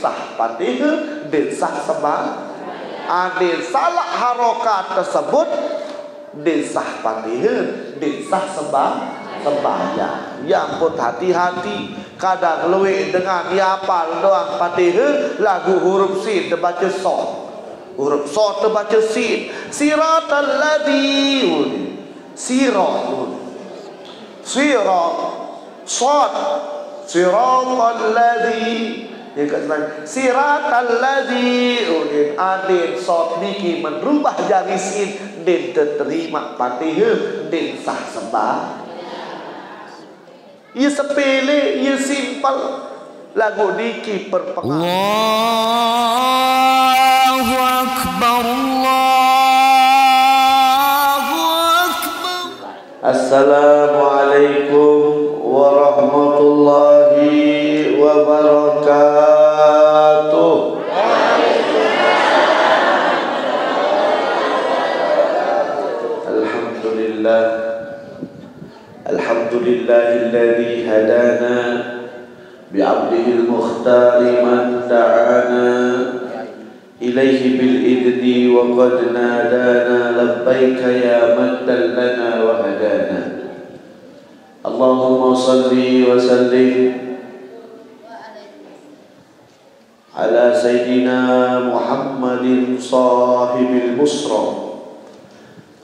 sah Fatihah, din sah sembah. Din salah harokat tersebut, din sah Fatihah, din sah sembahyang. Ya ampun, hati-hati. Kadang luwih dengan yapal doang Fatihah, lagu huruf sin terbaca sod, huruf sod terbaca sin. Siratal ladzi, sirat, sirat, sod, siratal ladzi. Dia kata siratal ladzi, adin sod niki merubah jari sin, din terima Fatihah, din sah sembah. Ia sepele, ia simpel. Lagu niki berpengaruh. Allahu Akbar, Allahu Akbar. Assalamualaikum warahmatullahi wabarakatuh. Alhamdulillah. Alhamdulillahilladzi hadana bi'abdihil mukhtari man da'ana ilaihi bil idni wa qad nadana labbaika ya man dallana wa hadana. Allahumma salli wa sallim ala sayyidina Muhammadin sahibil busra,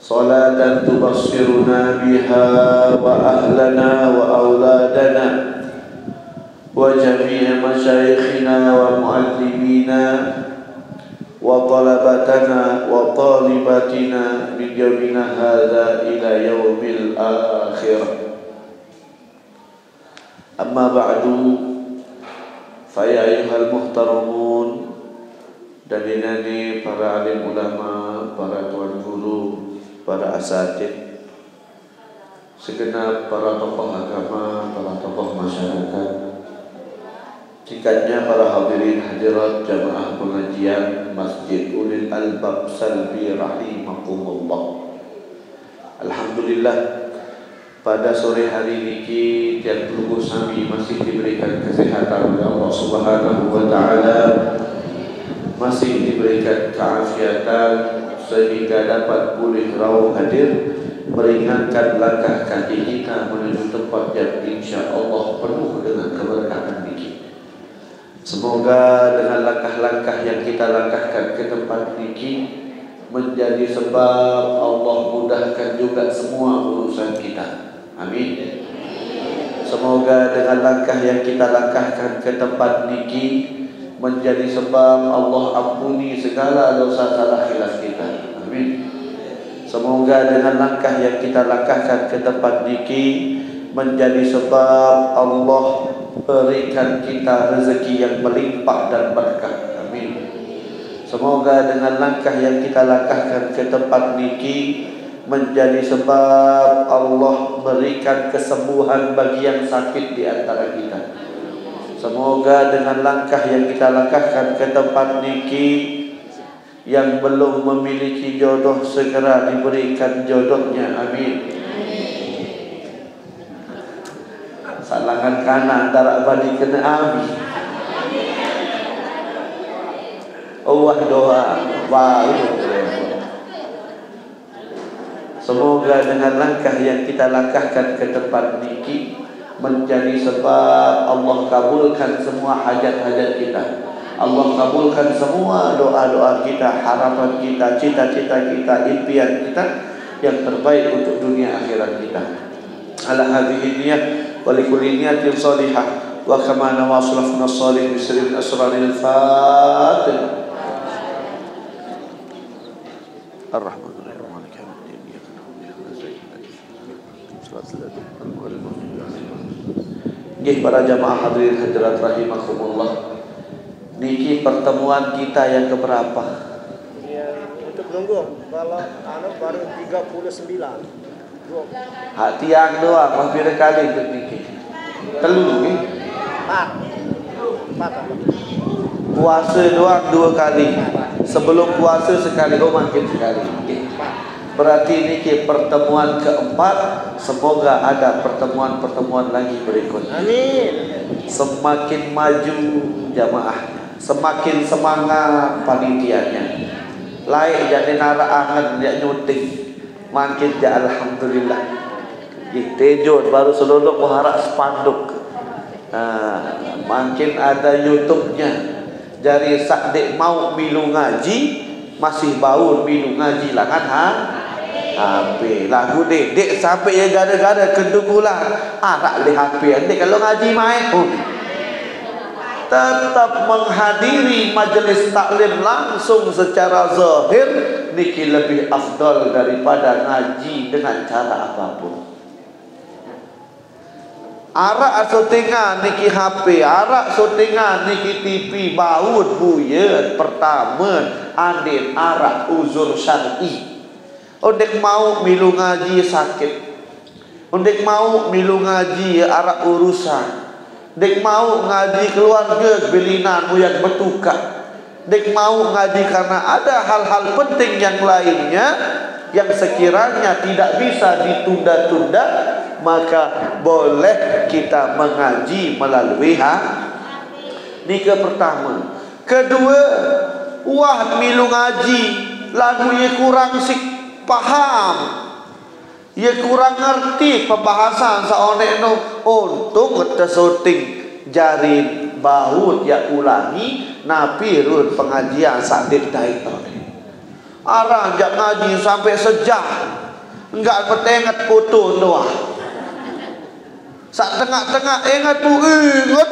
salatan tubassiruna biha wa ahlana wa auladana wa jami'a masyayikhina wa muallimina wa talabatana wa talibatina min yawmina hadha ila yawmil akhirah. Amma ba'du, fa ya ayyuhal muhtaramun, dan ini para alim ulama, para tuan guru, para asatid, segenap para tokoh agama, para tokoh masyarakat, tingkatnya para hadirin hadirat jamaah pengajian Masjid Ulil Albab Salbi rahimakumullah. Alhamdulillah, pada sore hari ini tiap tubuh kami masih diberikan kesehatan oleh Allah Subhanahu wa taala, masih diberikan keafiatan sehingga dapat pulih rawuh hadir meringankan langkah kaki kita menuju tempat yang insya Allah penuh dengan keberkahan niki. Semoga dengan langkah-langkah yang kita langkahkan ke tempat niki menjadi sebab Allah mudahkan juga semua urusan kita. Amin. Semoga dengan langkah yang kita langkahkan ke tempat niki menjadi sebab Allah ampuni segala dosa salah khilaf kita. Amin. Semoga dengan langkah yang kita langkahkan ke tempat niki menjadi sebab Allah berikan kita rezeki yang melimpah dan berkah. Amin. Semoga dengan langkah yang kita langkahkan ke tempat niki menjadi sebab Allah berikan kesembuhan bagi yang sakit di antara kita. Semoga dengan langkah yang kita langkahkan ke tempat niki, yang belum memiliki jodoh segera diberikan jodohnya. Amin. Salangan kanan darak balik kena amin. Allah doa baru. Semoga dengan langkah yang kita langkahkan ke tempat niki menjadi sebab Allah kabulkan semua hajat-hajat kita. Allah kabulkan semua doa-doa kita, harapan kita, cita-cita kita, impian kita yang terbaik untuk dunia akhirat kita. Ala hadhihi niyyah wa likulli niyatin salihah wa kama nawasulafna salih bisril asraril fatih. Ar-Rahmanir Rahim. Nggih para jamaah hadirin hadirat rahimakumullah. Niki pertemuan kita yang keberapa? Ya, untuk menunggu kalau baru 39. Hak tiang doang, mas bira kali untuk niki. Telu nggih. 4. Puasa doang 2 kali. Sebelum puasa sekali, makin sekali. Berarti niki pertemuan keempat. Semoga ada pertemuan-pertemuan lagi berikutnya. Amin. Semakin maju jamaah, Semakin semangat panitianya. Lain jadi narak angan dia nyuting. Makin dia alhamdulillah. Tejot baru seluluk berharap spanduk. Makin ada YouTube-nya. Jari sak dek mau milu ngaji, masih bau milu ngaji langan HP. Lagu dek sampai ya gara-gara kedukulah arak le HP. Dek kalau ngaji main tetap menghadiri majelis taklim langsung secara zahir niki lebih afdal daripada ngaji dengan cara apapun. Arak syutingan niki HP, arak syutingan niki TV, baut buyut pertama andin arak uzur syar'i. Ondek mau milu ngaji sakit, ondek mau milu ngaji arak urusan, dek mau ngaji keluarga bilinan yang bertukar, dek mau ngaji karena ada hal-hal penting yang lainnya yang sekiranya tidak bisa ditunda-tunda, maka boleh kita mengaji melalui niki pertama. Kedua, wah milu ngaji lagu ye kurang sik paham, ye kurang ngerti pembahasan saoneno. Untung kita syuting jari baut ya ulangi napi run pengajian sadik daito. Arah jak ngaji sampai sejam enggak bertengat foto doa. Sak tengah-tengah ingat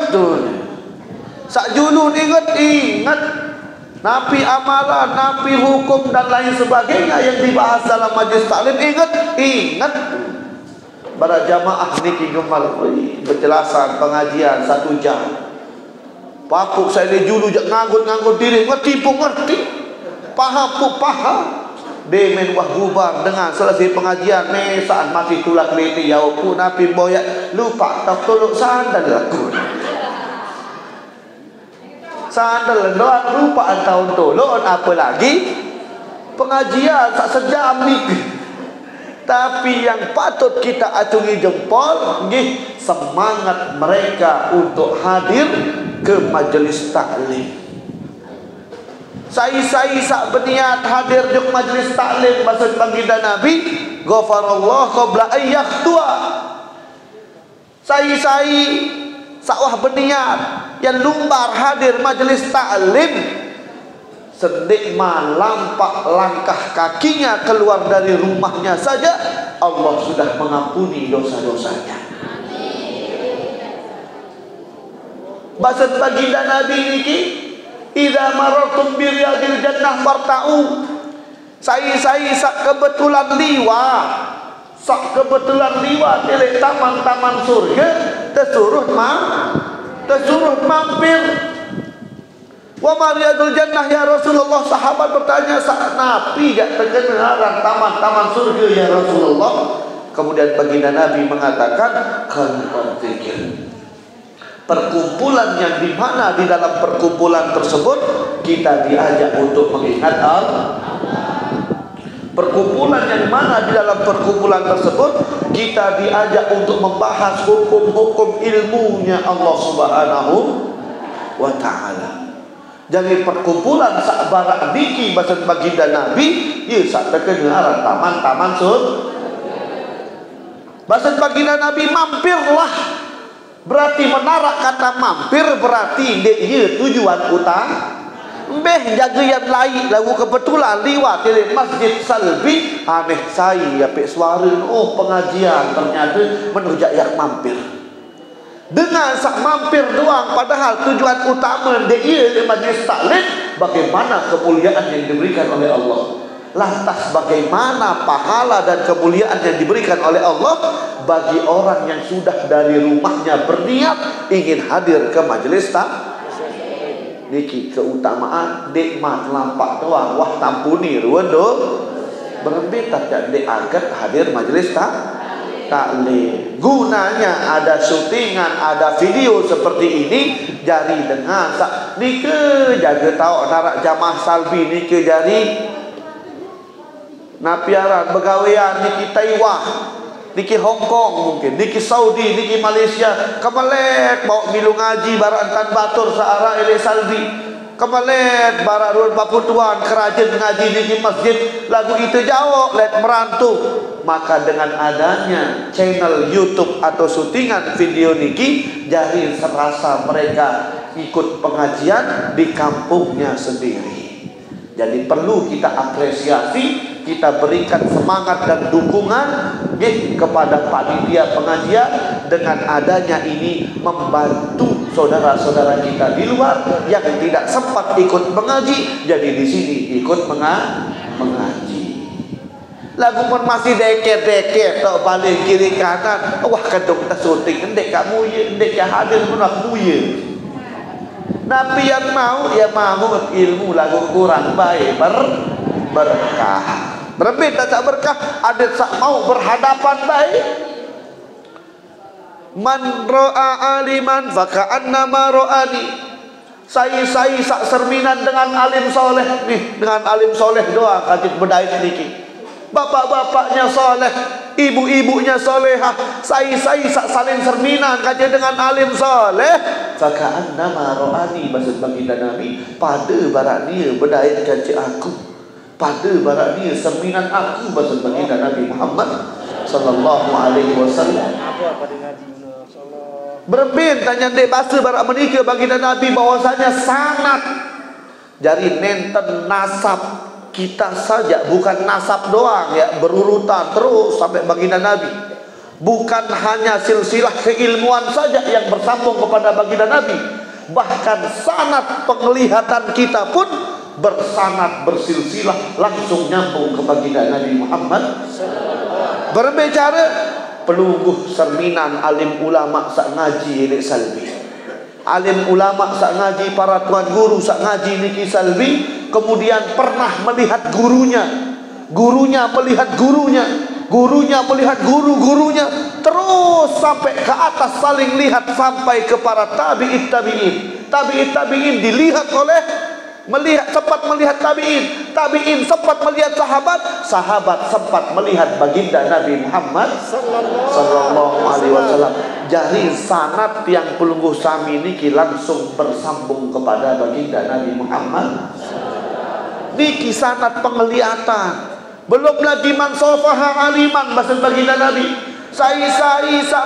tuh. Sak julun ingat. Napi amalan, napi hukum dan lain sebagainya yang dibahas dalam majlis taklim ingat. Para jamaah niki gemal penjelasan pengajian 1 jam. Pakuk saya ni julu jak nganggut diri ngerti. Paham. Demen wah gubang dengan selesai pengajian mesaan masih tulak leti jauhku napi boyak lupa tak tolok sandal aku. Sandal doang lupa tahun tolok apa lagi pengajian tak sejam ni. Tapi yang patut kita acungi jempol nggih semangat mereka untuk hadir ke majelis taklim. Saya sak berniat hadir di majlis taklim maksud baginda Nabi ghafarallahu qabla ayyahtua. Saya sakwah berniat yang lumbar hadir majlis taklim sedik malam pak langkah kakinya keluar dari rumahnya saja Allah sudah mengampuni dosa-dosanya. Maksud baginda Nabi niki idza marartum bi riyadil jannah farta'u. Saya sak kebetulan liwat dari taman-taman surga tersuruh mampir. Wa mariyadul jannah ya Rasulullah. Sahabat bertanya sak napi jak terkenal taman-taman surga ya Rasulullah. Kemudian baginda Nabi mengatakan qalbun dzikr. Perkumpulan yang di mana di dalam perkumpulan tersebut kita diajak untuk mengingat Allah. Perkumpulan yang mana di dalam perkumpulan tersebut kita diajak untuk membahas hukum-hukum ilmunya Allah Subhanahu wa taala. Jadi perkumpulan sak barak niki bahasa baginda Nabi ye sak terkenal taman-taman surga. Bahasa baginda Nabi mampirlah. Berarti menarak kata mampir berarti dia tujuan utama. Mbeh jaga yang lain lagu kebetulan liwat dari Masjid Salbi aneh saya pek suara pengajian ternyata menujak yang mampir. Dengan sak mampir doang padahal tujuan utama dia di majlis taklim bagaimana kemuliaan yang diberikan oleh Allah. Lantas bagaimana pahala dan kemuliaan yang diberikan oleh Allah bagi orang yang sudah dari rumahnya berniat ingin hadir ke majelis taklim. Niki keutamaan nikmat lampak doang wah tampuni ruan do berembet tak diangkat hadir majelis taklim. Gunanya ada syutingan, ada video seperti ini jari dengan niki jaga tahu narak jamaah salbi niki jari napiaran begawean niki Taiwan, niki Hong Kong mungkin, niki Saudi, niki Malaysia, kemelek bawa milu ngaji barantan batur searah ele salbi. Kemalet bararun paputuan kerajaan ngaji di masjid lagu itu jauh let merantu. Maka dengan adanya channel YouTube atau syutingan video niki, jadi serasa mereka ikut pengajian di kampungnya sendiri. Jadi perlu kita apresiasi, kita berikan semangat dan dukungan kepada panitia pengajian. Dengan adanya ini membantu saudara-saudara kita di luar yang tidak sempat ikut mengaji, jadi di sini ikut mengaji. Lagu pun masih deket-deket tak balik kiri kanan. Wah kedung tak syuting ndek kamu ye, ndek ya hadir menakmu ye. Nabi yang mau ya mau ilmu lagu kurang baik berkah. Berbeda tak berkah, ada tak mau berhadapan baik. Man ra'a aliman faka'annama ra'ani. Saya sak serminan dengan alim soleh nih, dengan alim soleh doang kajit bedait niki. Bapak-bapaknya soleh, ibu-ibunya solehah, saya sak salin serminan kajit dengan alim soleh. Faka'annama ra'ani, maksud baginda Nabi, pada barak dia bedait kajit aku, pada barak dia serminan aku, maksud baginda Nabi Muhammad sallallahu alaihi wasallam. Berbin tanya dek bahasa barak menikah baginda Nabi bahwasanya sangat dari nenten nasab kita saja, bukan nasab doang ya, berurutan terus sampai baginda Nabi. Bukan hanya silsilah keilmuan saja yang bersambung kepada baginda Nabi, bahkan sanad penglihatan kita pun bersanad bersilsilah langsung nyambung ke baginda Nabi Muhammad. Berbicara pelungguh serminan alim ulama sak ngaji ini salbi. Alim ulama sak ngaji, para tuan guru sak ngaji niki salbi, kemudian pernah melihat gurunya, gurunya melihat gurunya, gurunya melihat guru-gurunya, terus sampai ke atas saling lihat sampai ke para tabi'it tabi'in. Tabi'it tabi'in dilihat oleh sempat melihat tabi'in, tabi'in sempat melihat sahabat, sahabat sempat melihat baginda Nabi Muhammad sallallahu alaihi wasallam. Jadi sanad yang pelungguh sami niki langsung bersambung kepada baginda Nabi Muhammad. Niki sanad penglihatan. Belum lagi man sofaha aliman, bahasa baginda Nabi. Saya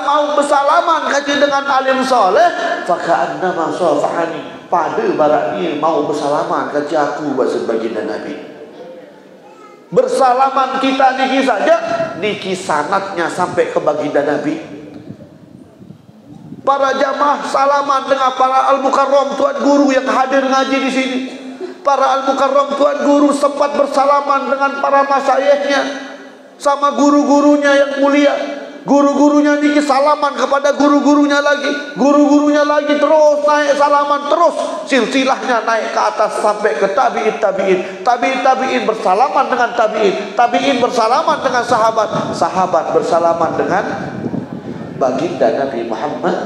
mau bersalaman kaji dengan alim soleh, faka'annama sofahani, pada barak dia mau bersalaman kaji aku, bahasa baginda Nabi. Bersalaman kita niki saja, niki sanatnya sampai ke baginda Nabi. Para jamaah salaman dengan para al-mukarram tuan guru yang hadir ngaji di sini. Para al-mukarram tuan guru sempat bersalaman dengan para masyayikhnya sama guru-gurunya yang mulia. Guru-gurunya niki salaman kepada guru-gurunya lagi, guru-gurunya lagi, terus naik salaman, terus silsilahnya naik ke atas sampai ke tabi'in tabi'in, tabi'in tabi'in bersalaman dengan tabi'in, tabi'in bersalaman dengan sahabat, sahabat bersalaman dengan baginda Nabi Muhammad.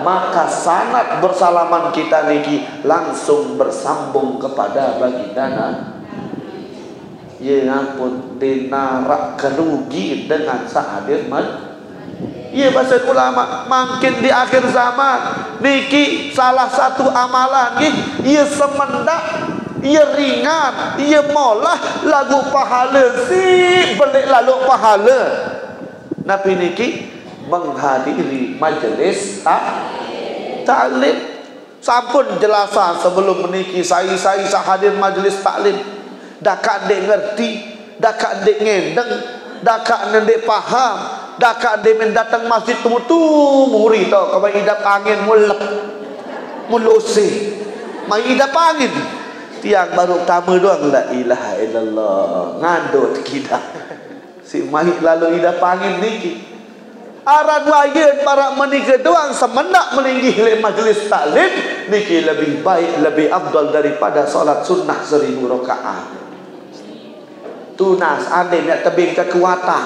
Maka sanad bersalaman kita niki langsung bersambung kepada baginda Nabi. Ya ampun, dinarak kerugi dengan sahadir man. Ya bahasa ulama, makin di akhir zaman niki salah satu amalan nih, ia semendak, ia ringan, ia molah lagu pahala si belik lalu pahala. Nabi niki menghadiri majelis taklim. Sampun jelasan sebelum meniki saya hadir majelis taklim. Dakak dek ngerti, dakak dek ngendeng, dakak dek paham, dakak dek mendatang masjid tu muri tau kau idap angin mulak mulusi, mai idap angin tiang baru tamu doang la ilaha illallah ngadot kita si mai lalu idap angin niki aran wayen para menikah doang semendak melinggih le majlis taklim niki lebih baik, lebih afdal daripada solat sunnah 1000 rakaat. Tunas ande nak tebing kekuatan,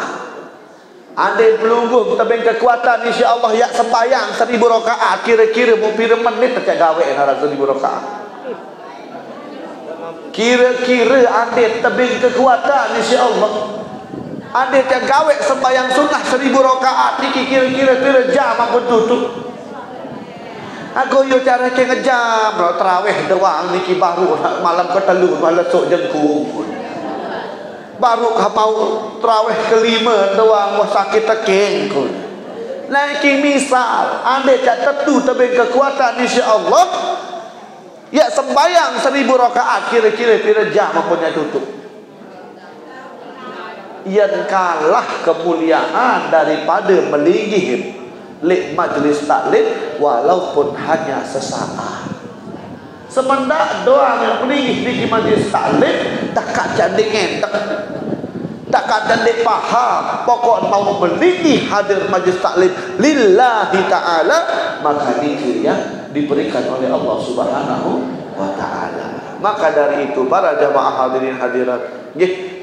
ande pelunggung tebing kekuatan, insya-Allah ya sembahyang 1000 rakaat, kira-kira mau pira menit tak gawe nara 1000 rakaat. Kira-kira ande tebing kekuatan, insya-Allah ande tak gawe sembahyang sunnah 1000 rakaat niki kira-kira pira jam aku tutup. Aku yo cara ke ngejam lo tarawih doang niki baru malam ketelu malam sok jengkung. Baru mau tarawih kelima doang wah sakit tekeng kun. Niki misal anda cak tentu tebing kekuatan insya-Allah ya sembayang 1000 rakaat kira-kira pira jam mempunyai tutup. Yang kalah kemuliaan daripada melinggih lek majlis taklim walaupun hanya sesaat. Semendak doang yang melinggih di majlis taklim tak candik entek. Tak candik paham pokok mau melinggih hadir majlis taklim lillahi ta'ala maka dia diberikan oleh Allah Subhanahu wa taala. Maka dari itu para jamaah hadirin hadirat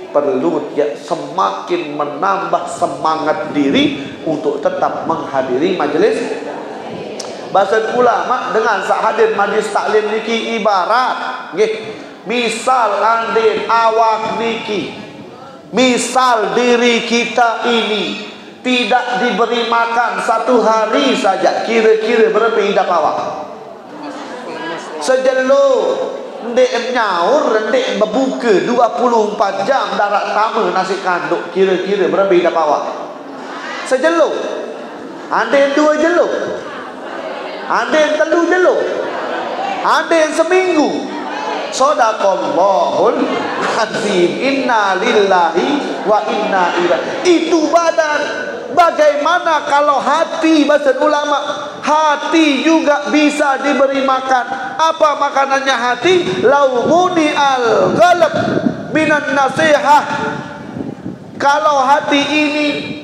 perlu ya semakin menambah semangat diri untuk tetap menghadiri majelis. Bahasa ulama dengan hadir majlis taklim niki ibarat misal andin awak niki, misal diri kita ini tidak diberi makan 1 hari saja, kira-kira berapa hidup awak? Sejelur ndek nyaur, ndek berbuka 24 jam darat tama nasi kanduk, kira-kira berapa hidup awak? Sejelur. Ada yang 2 jelur, ada yang 3 jelur, ada yang seminggu. Sadaqallahul azim. Inna lillahi wa inna ilaihi. Itu badan. Bagaimana kalau hati, bahasa ulama, hati juga bisa diberi makan. Apa makanannya hati? Laumuni al-ghalab minan nasihah. Kalau hati ini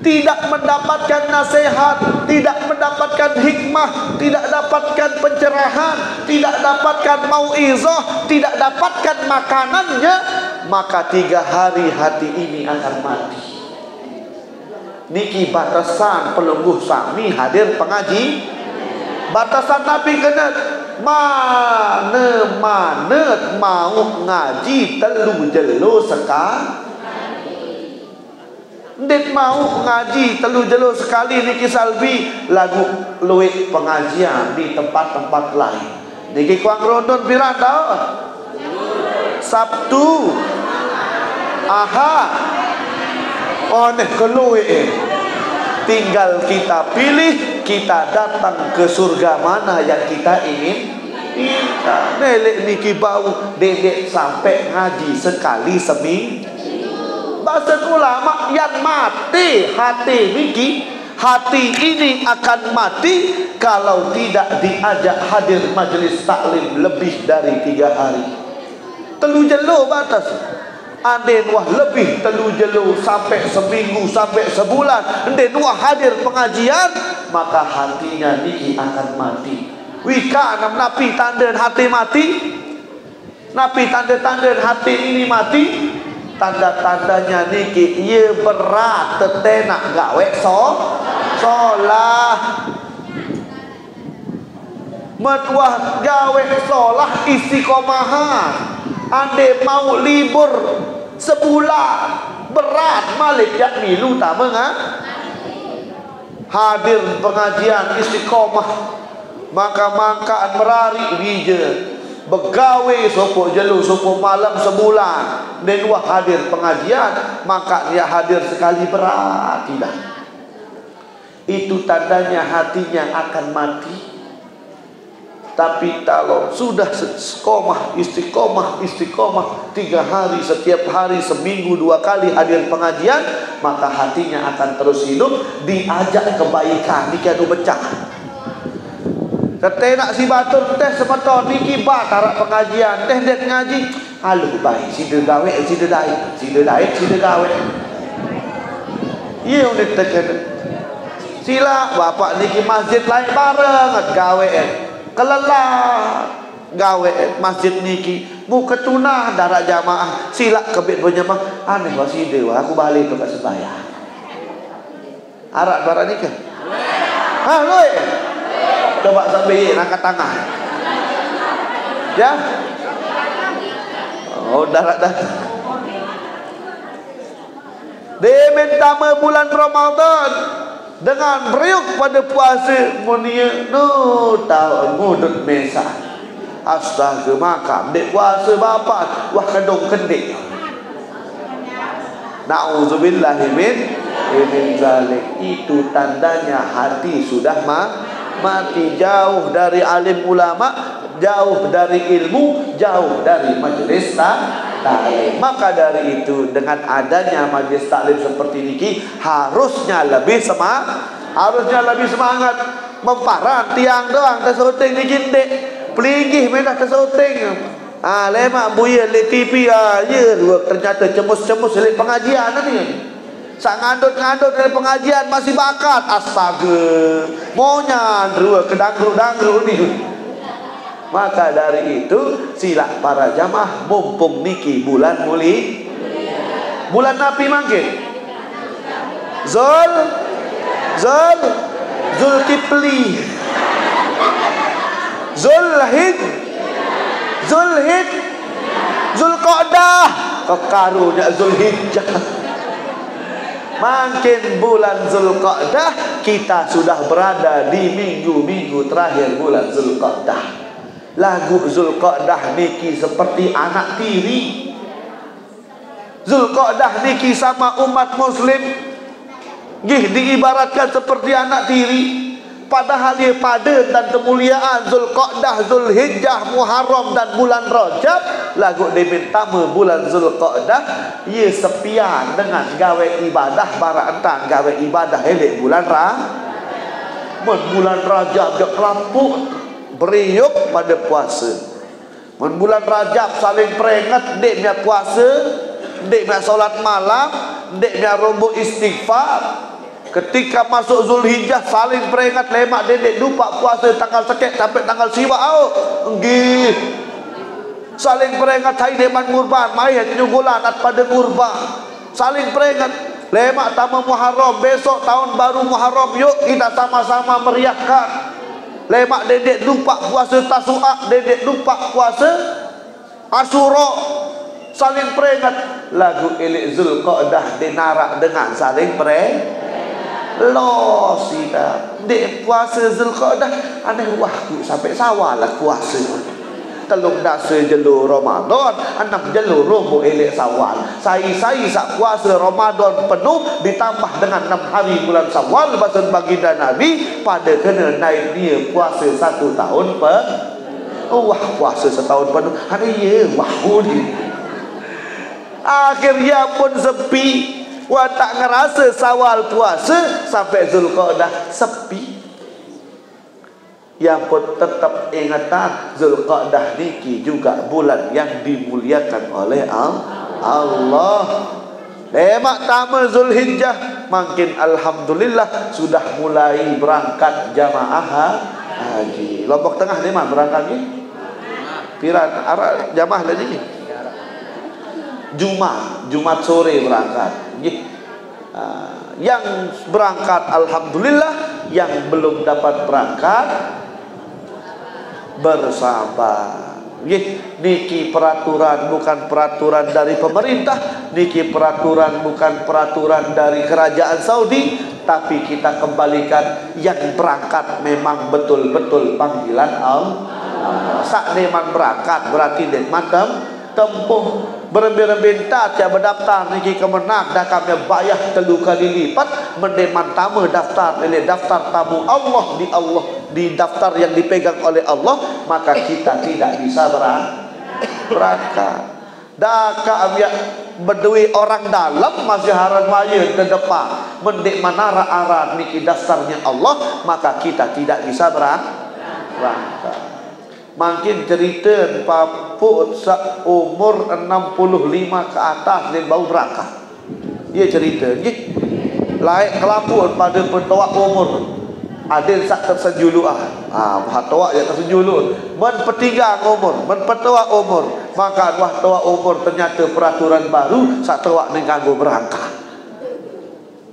tidak mendapatkan nasihat, tidak mendapatkan hikmah, tidak dapatkan pencerahan, tidak dapatkan mauizah, tidak dapatkan makanannya, maka 3 hari hati ini akan mati. Niki batasan pelungguh sami hadir pengaji. Batasan Nabi kena mana-mana mau ngaji 3 jelo sekali. Ndek mau ngaji 3 jelo sekali niki salbi lagu luwih pengajian di tempat-tempat lain. Niki kuang rondon pira tau? Sabtu, Ahad. Oh nih keluwe. Tinggal kita pilih, kita datang ke surga mana yang kita ingin. Kita nelek niki bau dedek sampai ngaji sekali seminggu. Bahasa ulama yang mati hati niki, hati ini akan mati kalau tidak diajak hadir majlis taklim lebih dari 3 hari. 3 jelo batas. Anden wah lebih 3 jelo sampai seminggu sampai sebulan. Anden wah hadir pengajian maka hatinya niki akan mati. Wika napi tanda hati mati. Napi tanda-tanda hati ini mati. Tanda-tandanya niki ia berat tetenak gawe solah metuah gawe solah istiqomahan. Ande mau libur sebulan berat malik jak milu tak hadir pengajian istiqomah maka merari bija begawe sopo jelu sopo malam sebulan dan wah hadir pengajian maka dia hadir sekali berat tidak. Itu tandanya hatinya akan mati. Tapi kalau sudah istiqomah 3 hari setiap hari seminggu 2 kali hadir pengajian maka hatinya akan terus hidup. Diajak kebaikan niki adu pecah. Kata nak si batur teh semeton niki bat tarak pengajian teh dek ngaji aluh baik sida gawe sida gawe iya unik teken sila bapak niki masjid lain bareng gawe kelelah gawe masjid niki mu ketunah darak jamaah sila kebet berjamaah aneh wa sida wa aku balik ke sembahyang arak barang nikah halo coba sambil angkat tangan ya. Oh darat. Di mentama bulan Ramadan dengan beriuk pada puasa munia no tahu mudut mesa. Astaga, makam dek puasa bapa wah kedong kendik. Nauzubillahi min zalik. Itu tandanya hati sudah mati, jauh dari alim ulama, jauh dari ilmu, jauh dari majlis taklim. Maka dari itu dengan adanya majlis taklim seperti ini harusnya lebih semangat memparan tiang doang tersuting ni jindek pelingih mereka tersuting. Lemak buaya le TV ya ternyata cemus-cemus le pengajian ni. Sak ngandut-ngandut dari pengajian masih bakat. Astaga, maunya dua kedangru-dangru ni. Maka dari itu sila para jamaah mumpung niki bulan muli. Bulan Nabi mangke. Zulkifli. Zulhid. Zulqa'dah. Kekarunya Zulhijjah. Makin bulan Zulqa'dah kita sudah berada di minggu-minggu terakhir bulan Zulqa'dah. Lagu Zulqa'dah niki seperti anak tiri. Zulqa'dah niki sama umat muslim diibaratkan seperti anak tiri. Padahal dia pada dan kemuliaan Zulqa'dah, Zulhijjah, Muharram dan bulan Rajab. Lagu pertama bulan Zulqa'dah ia sepian dengan gawe ibadah bara entang gawe ibadah elek bulan bulan Rajab je kelampuk beriuk pada puasa. Bulan Rajab saling peringat deknya puasa, deknya solat malam, deknya rombok istighfar. Ketika masuk Zulhijjah saling peringat lemak dedek lupa puasa tanggal sekek sampai tanggal siwa nggih. Saling peringat hai deman kurban, mai nyugulan pada kurban. Saling peringat lemak tamu Muharram, besok tahun baru Muharram, yuk kita sama-sama meriahkan. Lemak dedek lupa puasa Tasu'a, dedek lupa puasa Asyura. Saling peringat lagu elek Zulqa'dah dinarak dengan saling peringat. Loh sida dek puasa Zulqa'dah aneh waktu sampai sawal lah puasa. Telung dasa jalur Ramadan, 6 jalur robo elek Sawal. Sai sak puasa Ramadan penuh ditambah dengan 6 hari bulan Sawal pasal baginda Nabi pada kena naik dia puasa 1 tahun wah puasa setahun penuh. Ada ya wah ni. Akhirnya pun sepi. Wah tak ngerasa Sawal puasa sampai Zulqa'dah sepi. Yang pun tetap ingatan Zulqa'dah niki juga bulan yang dimuliakan oleh Allah. Lemak tamu Zulhijjah makin alhamdulillah sudah mulai berangkat jamaah haji. Lombok Tengah ni mah berangkat ni. Piran arah jamaah lagi ni. Jumat sore berangkat. Yang berangkat alhamdulillah, yang belum dapat berangkat bersabar. Niki peraturan bukan peraturan dari pemerintah, niki peraturan bukan peraturan dari kerajaan Saudi, tapi kita kembalikan yang berangkat memang betul-betul panggilan Allah. Sak neman berangkat berarti neman tempuh berembil-embil tak berdaftar niki kemenang dah kami bayar 3 kali lipat mendeman tamu daftar oleh daftar tamu Allah di daftar yang dipegang oleh Allah, maka kita tidak bisa berangkat. Dah kami berdui orang dalam masih haran maya ke depan mendek manara arah niki daftarnya Allah, maka kita tidak bisa berangkat. Makin cerita papuk umur 65 ke atas dia baru berangkat. Dia cerita laik kelaput pada petua umur adil sak tersenjulu petua yang tersenjulu men petigang umur men petua umur, maka wah tua umur ternyata peraturan baru sak tua ni ganggu berangkat.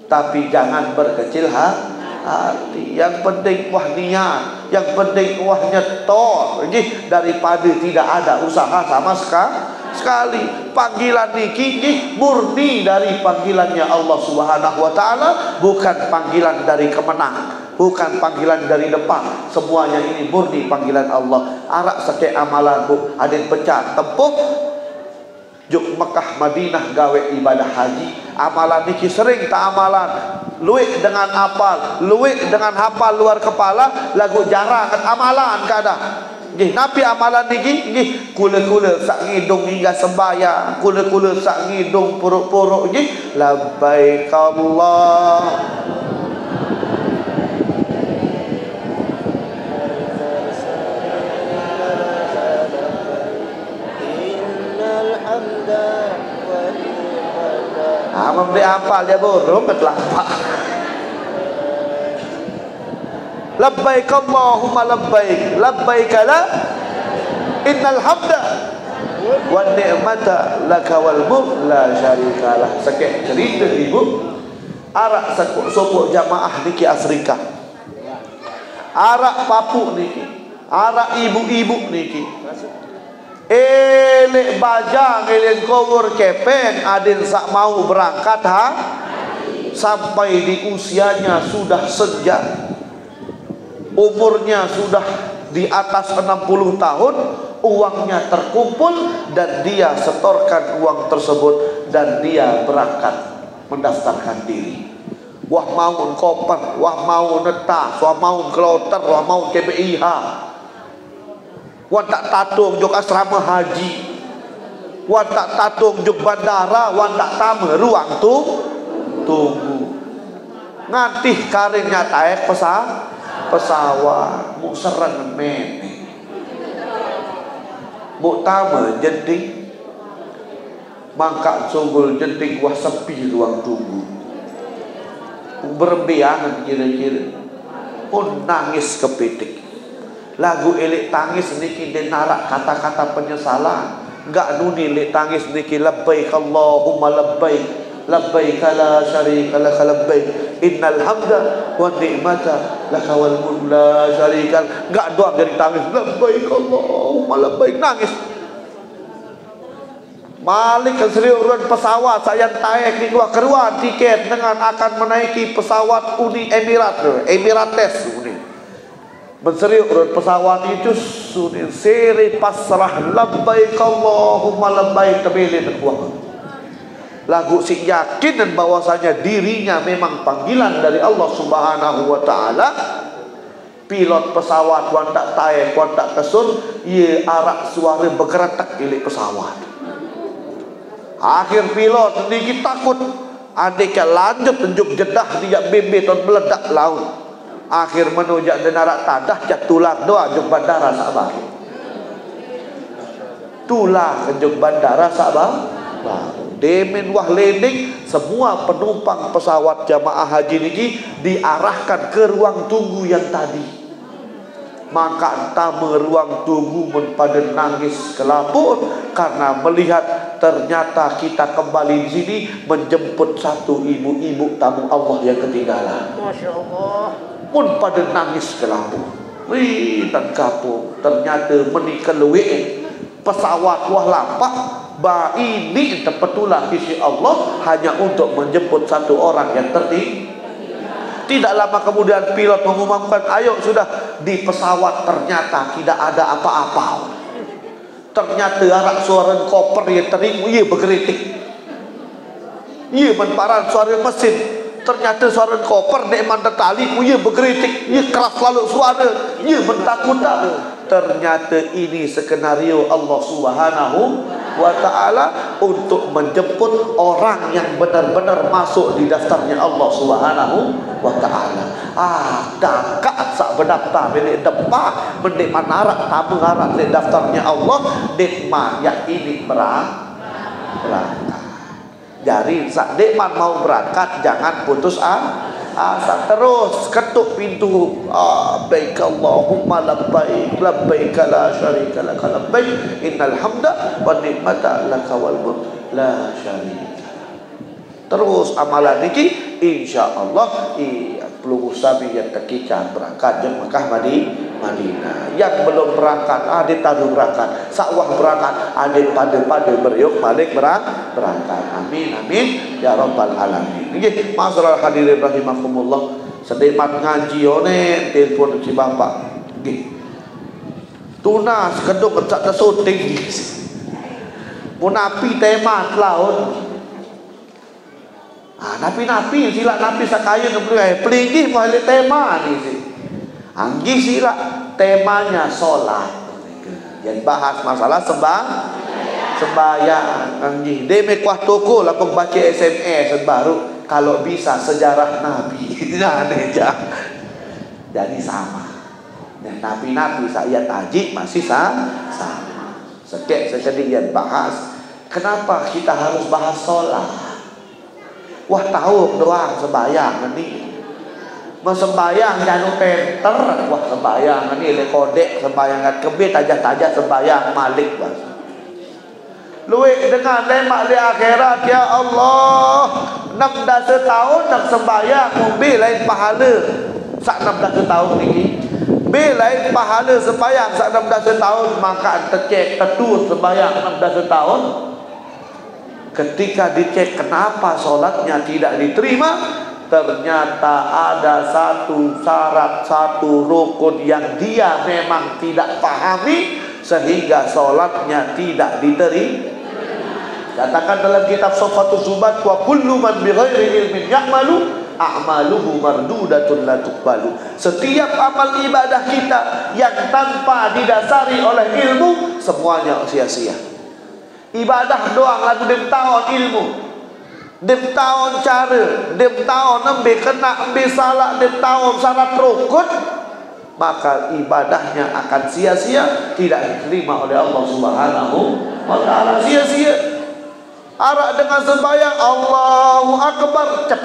Tapi jangan berkecil hati. Yang penting wah niat, yang penting wah nyetor daripada tidak ada usaha sama sekali. Panggilan niki murni dari panggilannya Allah Subhanahu wa taala, bukan panggilan dari kemenang, bukan panggilan dari depan. Semuanya ini murni panggilan Allah. Arak sake amalan bu adin pecah tempuh juk Mekah Madinah gawe ibadah haji. Amalan niki sering tak amalan. Luik dengan apal, luik dengan hafal luar kepala, lagu jarang amalan kadang. Nggih, napi amalan niki nggih kula-kula sak ngidung hingga sembahyang, kula-kula sak ngidung puruk-puruk nggih labbaik Allah. Memberi hafal dia burung ketelapa. Labbaik Allahumma labbaik, labbaik la innal hamda wan ni'mata laka wal mulk la syarikalah. Sakit cerita ibu arak sopok jamaah niki Afrika, arak papuk niki, arak ibu-ibu niki elek bajang elek kowur kepeng adin sak mau berangkat sampai di usianya sudah senja, umurnya sudah di atas 60 tahun, uangnya terkumpul dan dia setorkan uang tersebut dan dia berangkat mendaftarkan diri. Wah mau koper, wah mau netas, wah mau kloter, wah mau KBIH, wah tak tatung juk asrama haji, wah tak tatung juk bandara, wah tak tamu ruang tunggu. Ngantih karirnya taek pesawat mu serang mene mu tamu jenting mangkak sunggul jenting wah sepi ruang tunggu berembiangan kira-kira pun nangis kepitik. Lagu elik tangis niki denarak kata-kata penyesalan, enggak nuni elik tangis niki labbaik Allahumma labbaik, labbaik la syarika lak labbaik, innal hamda wan ni'mata laka wal mulk la syarika. Enggak doang dari tangis labbaik Allahumma labbaik, nangis. Malik keseriuran pesawat saya taek ni gua keruan tiket dengan akan menaiki pesawat Uni Emirates Uni. Berseriuk urut pesawat itu sudah seri pasrah labbaik Allahumma labbaik terbelin kuah. Lagu si yakin dan bahwasanya dirinya memang panggilan dari Allah Subhanahu wa taala. Pilot pesawat wan tak taek wan tak kesun, ye arak suara bergeretak milik pesawat. Akhir pilot sedikit takut andai lanjut tunjuk jedah dia bebet dan meledak laut. Akhir menujak denarak tadah jatulah doa juk bandara Sabah. Tulah juk bandara Sabah. Demen wah lening semua penumpang pesawat jamaah haji niki diarahkan ke ruang tunggu yang tadi. Maka tamu ruang tunggu mun pada nangis kelapun karena melihat ternyata kita kembali di sini menjemput satu ibu-ibu tamu Allah yang ketinggalan. Masya Allah. Pun pada nangis kelapun. Wih dan kapur ternyata menikah luwe pesawat wah lapak ba ini terpetulah isi Allah hanya untuk menjemput satu orang yang tertinggal. Tidak lama kemudian pilot mengumumkan, ayo sudah di pesawat ternyata tidak ada apa-apa. Ternyata arak suara koper yang tering, ia bergeritik. Ia memparan suara mesin. Ternyata suara koper nekman tertali, ia bergeritik. Ia keras lalu suara, ia mentakutkan. Ternyata ini skenario Allah Subhanahu wa taala untuk menjemput orang yang benar-benar masuk di daftarnya Allah Subhanahu wa taala. Dakak sak berdaftar milik depan mendik manarak tamu harap di daftarnya Allah dekma yang ini berangkat. Jadi sak dekman mau berangkat jangan putus asa, terus ketuk pintu. Labbaik Allahumma labbaik, labbaik la syarika lak labbaik, innal hamda wan ni'mata laka wal mulk la syarika. Terus amalan niki insyaallah iya peluru sabi yang terkicam berangkat je Mekah Madinah. Yang belum berangkat, adik tahu berangkat. Sakwah berangkat, adik pada beriuk balik berangkat. Amin amin ya rabbal alamin. Nggih, masyaallah hadirin rahimakumullah. Sedemat ngaji one telepon si bapak. Nggih. Tunas keduk tak syuting. Munapi tema laut. Napi sila napi sakaya ngeblui pelinggi balik tema ni sih. Anggi sila temanya solat. Yang bahas masalah sembahyang. Anggi deme kuah toko lah baca SMS baru kalau bisa sejarah Nabi. Nah, jadi sama. Dan nabi-nabi saya taji masih sama. Sekek sekedian bahas. Kenapa kita harus bahas solat? Wah tahu doang sembayang ni. Mau sembayang jangan penter. Wah sembayang ni le kodek sembayang kat kebet tajah sembayang malik bas. Luik dengan lemak le akhirat ya Allah. 16 tahun nak sembayang mobil lain pahala. Sak 16 tahun ni. Bil lain pahala sembayang sak 16 tahun maka tercek tertut sembayang 16 tahun. Ketika dicek kenapa solatnya tidak diterima, ternyata ada satu syarat, satu rukun yang dia memang tidak pahami sehingga solatnya tidak diterima. Katakan dalam kitab Safatul Zubat, wa kullu man bighairi ilmin ya'malu a'maluhu mardudatun la tuqbalu. Setiap amal ibadah kita yang tanpa didasari oleh ilmu semuanya sia-sia. Ibadah doang lagu dem tahun ilmu, dem tahun cara, dem tahun ambil kena ambil salah, dem tahun syarat rukun, maka ibadahnya akan sia-sia, tidak diterima oleh Allah Subhanahu wa taala. Sia-sia. Arak dengan sembahyang Allahu Akbar cep.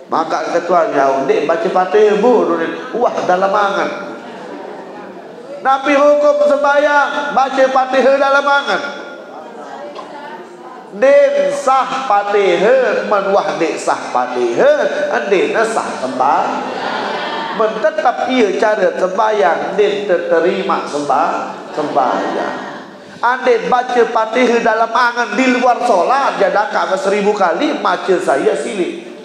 Maka ketuanya ndek baca Fatihah bu, wah dalam angan. Nabi hukum sembahyang baca Fatihah dalam angan. Den sah Fatihah menwah dek sah Fatihah, den sah sembahyang. Mentetap ia cara sembahyang den terterima sembahyang. Andai baca Fatihah dalam angan di luar solat jadakah 1000 kali baca saya silih.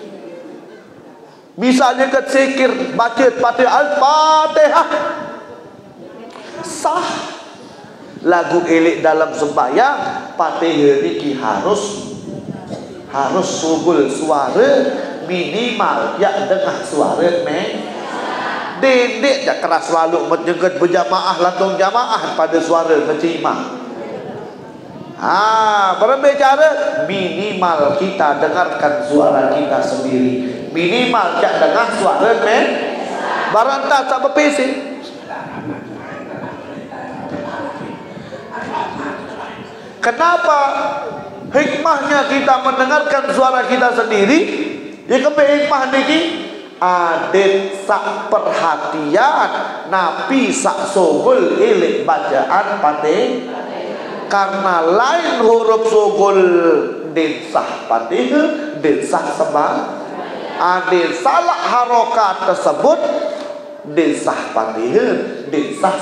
Misalnya kesikir baca Fatihah Al-Fatihah sah. Lagu elik dalam sembahyang Fatihah niki harus sugul suara minimal ya dengar suara dedek jak keras selalu menjengket berjamaah lantung jamaah pada suara kecimah. Berbicara minimal kita dengarkan suara kita sendiri, minimal jak dengar suara barantah tak berpisi. Kenapa hikmahnya kita mendengarkan suara kita sendiri? Ya kebe hikmah niki adet sak perhatian napi sak sogol elik bacaan Fatihah. Karena lain huruf sogol den sah Fatihah, den sah sembahyang. Ada salah harokat tersebut den sah Fatihah, den sah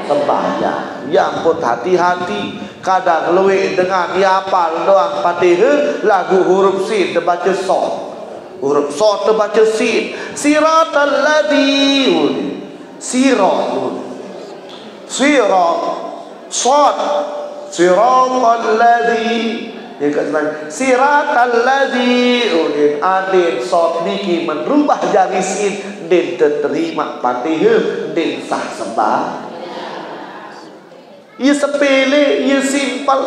sembahyang. Ya ampun, hati-hati. Kadang luwe dengan diapal doang Fatihah, lagu huruf sin terbaca sod, huruf sod terbaca sin. Siratal ladzi sirat sod siratal ladzi siratal ladzi adin sod niki merubah jari sin den terima Fatihah, den sah sembahyang. Ia sepele, ia simpel.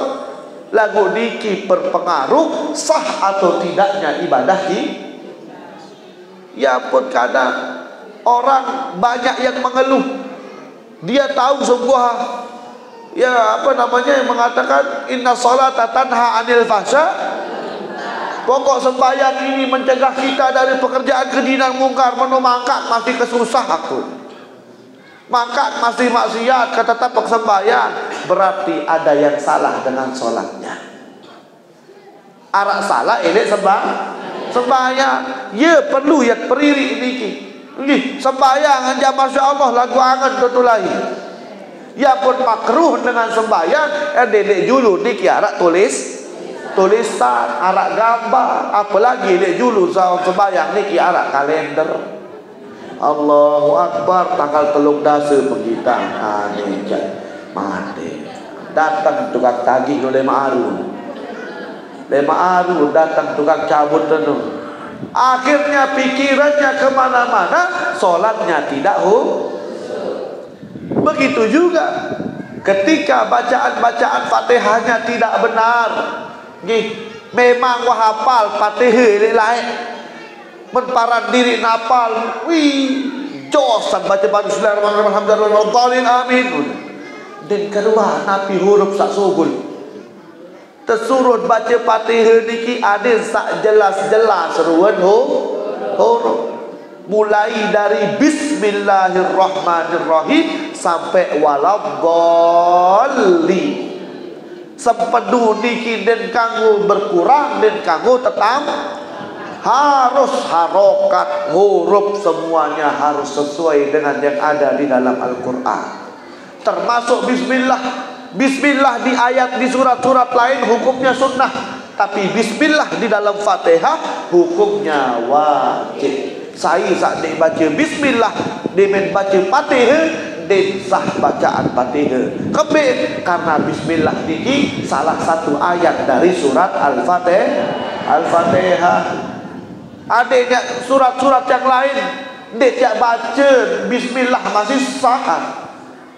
Lagu niki berpengaruh sah atau tidaknya ibadah ini. Ya pun kadang orang banyak yang mengeluh. Dia tahu sebuah yang mengatakan inna salata tanha anil fahsya. Pokok sembahyang ini mencegah kita dari pekerjaan keji dan mungkar. Mangkat masih kesusah aku. Maka masih maksiat kata tapak sembahyang, berarti ada yang salah dengan solatnya. Arak salah ini sembahyang ya perlu ya peririk niki. Nggih, sembahyang anja masya-Allah lagu angen tutulai. Ya pun makruh dengan sembahyang dedek julu niki arak tulisan, arak gambar, apalagi dek julu sembahyang niki arak kalender. Allahu Akbar tanggal 3 dasa pegitang aneh mati. Datang tukang tagih oleh Ma'arun. Lema datang tukang cabut tenung. Akhirnya pikirannya kemana-mana, solatnya tidak begitu juga ketika bacaan-bacaan Fatihahnya tidak benar. Nggih, memang wah hafal Fatihah lain. Menparan diri napal, wih, josan baca bismillahirrahmanirrahim, alhamdulillah, amin. Dan kedua, napi huruf sak sugul. Tersurut baca Fatihah niki ada sak jelas-jelas ruan huruf. Mulai dari bismillahirrahmanirrahim sampai waladhdallin. Sepenuh niki den kanggo berkurang den kanggo tetap harus harokat huruf semuanya harus sesuai dengan yang ada di dalam Al-Quran. Termasuk bismillah. Bismillah di ayat di surat-surat lain hukumnya sunnah, tapi bismillah di dalam Fatihah hukumnya wajib. Saya saat dia baca bismillah, dia baca Fatihah, dia sah bacaan Fatihah. Kebik karena bismillah ini salah satu ayat dari surat Al-Fatihah. Adanya surat-surat yang lain dia tidak baca bismillah masih sah.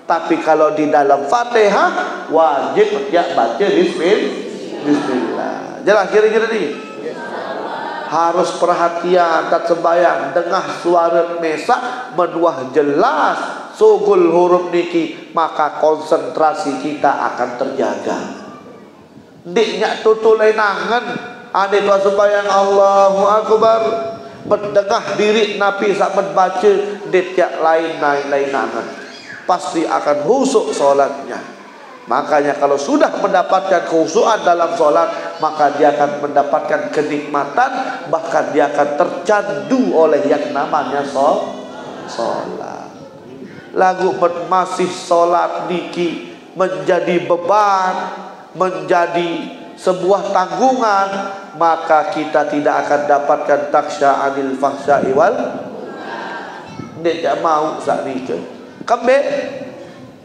Tapi kalau di dalam Fatihah wajib dia baca bismillah. Jelas kira-kira ni. Harus perhatian tak sembahyang dengah suara mesak menuah jelas sugul huruf niki, maka konsentrasi kita akan terjaga. Diknya tutulai nangan ane tua sembahyang Allahu Akbar berdengah diri Nabi sak membaca detiak lain nangan. Pasti akan husuk solatnya. Makanya kalau sudah mendapatkan khusyuan dalam solat, maka dia akan mendapatkan kenikmatan, bahkan dia akan tercandu oleh yang namanya solat. Lagu masih solat niki menjadi beban, menjadi sebuah tanggungan, maka kita tidak akan dapatkan taksya anil fahsya'i wal dia mau sak niki. Kembali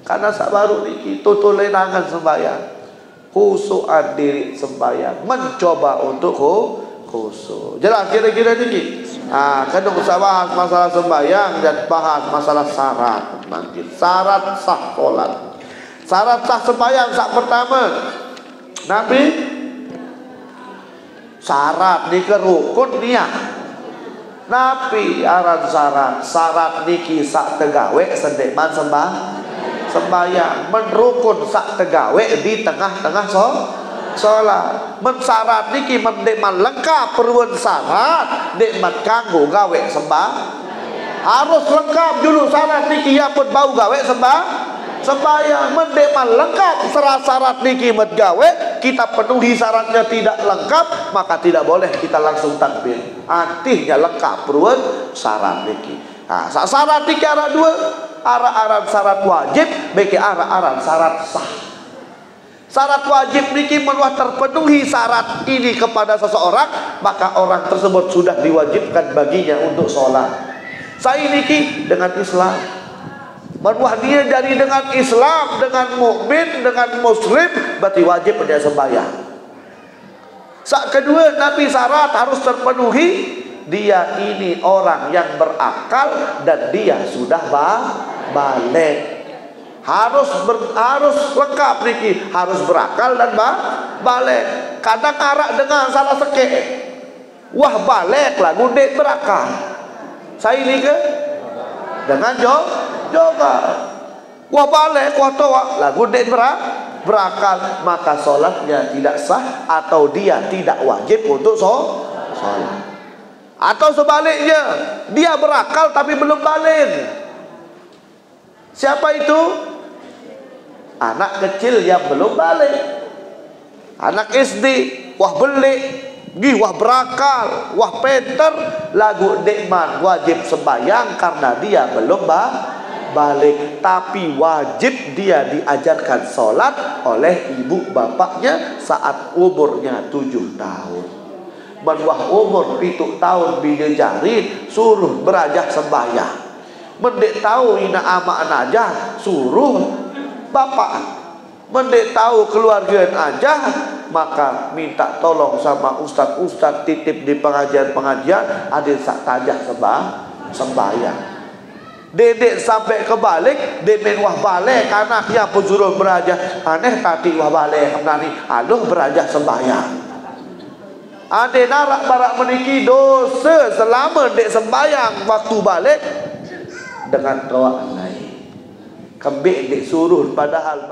karena sak baru niki tutulai nangan sembahyang, khusyuan diri sembahyang, mencoba untuk khusyuk. Jelas kira-kira niki. Kadang usah bahas masalah sembahyang dan bahas masalah syarat nanti. Syarat sah solat, syarat sah sembahyang sak pertama. Nabi syarat niki rukun niat. Nabi aran syarat niki sak tegawe sendeman sembahyang menrukun sak tegawe di tengah-tengah sholat. Mensyarat niki mendeman lengkap perluan syarat dekmat kanggo gawe harus lengkap dulu syarat niki ya pun bau gawe sembahyang mendeman lengkap syarat niki met gawe kita penuhi syaratnya tidak lengkap, maka tidak boleh kita langsung takbir. Artinya lengkap perluan syarat niki. Syarat niki arah dua, arah syarat wajib bagi arah syarat sah. Syarat wajib niki menuah terpenuhi syarat ini kepada seseorang, maka orang tersebut sudah diwajibkan baginya untuk sholat. Saya niki dengan Islam, menuah dia dari dengan Islam, dengan mukmin, dengan muslim, berarti wajib dia sembahyang. Sak kedua, Nabi syarat harus terpenuhi, dia ini orang yang berakal dan dia sudah balik. Harus lengkap niki, harus berakal dan balik. Kadang arak dengan salah sekek, wah balik lah gundek berakal. Saya ini ke dengan juga wah balik wah toa lah gundek berakal, maka solatnya tidak sah atau dia tidak wajib untuk sholat. Atau sebaliknya, dia berakal tapi belum balik. Siapa itu? Anak kecil yang belum balik. Anak SD, wah belik, Gi wah berakal, wah pinter, lagu dekman wajib sembahyang karena dia belum balik. Tapi wajib dia diajarkan sholat oleh ibu bapaknya saat umurnya 7 tahun. Menwah umur 7 tahun bini jari suruh berajak sembahyang. Mendek tahu ina ama aja suruh bapak. Mendek tahu keluarga aja, maka minta tolong sama ustaz-ustaz titip di pengajian-pengajian ada sak tajah sembahyang. Dedek sampai kebalik, demen wah balik anaknya penjuruh berajah aneh tadi wah balik nani aduh berajah sembahyang. Ade narak barak meniki dosa selama dek sembahyang waktu balik dengan doa lain. Kembik dek suruh padahal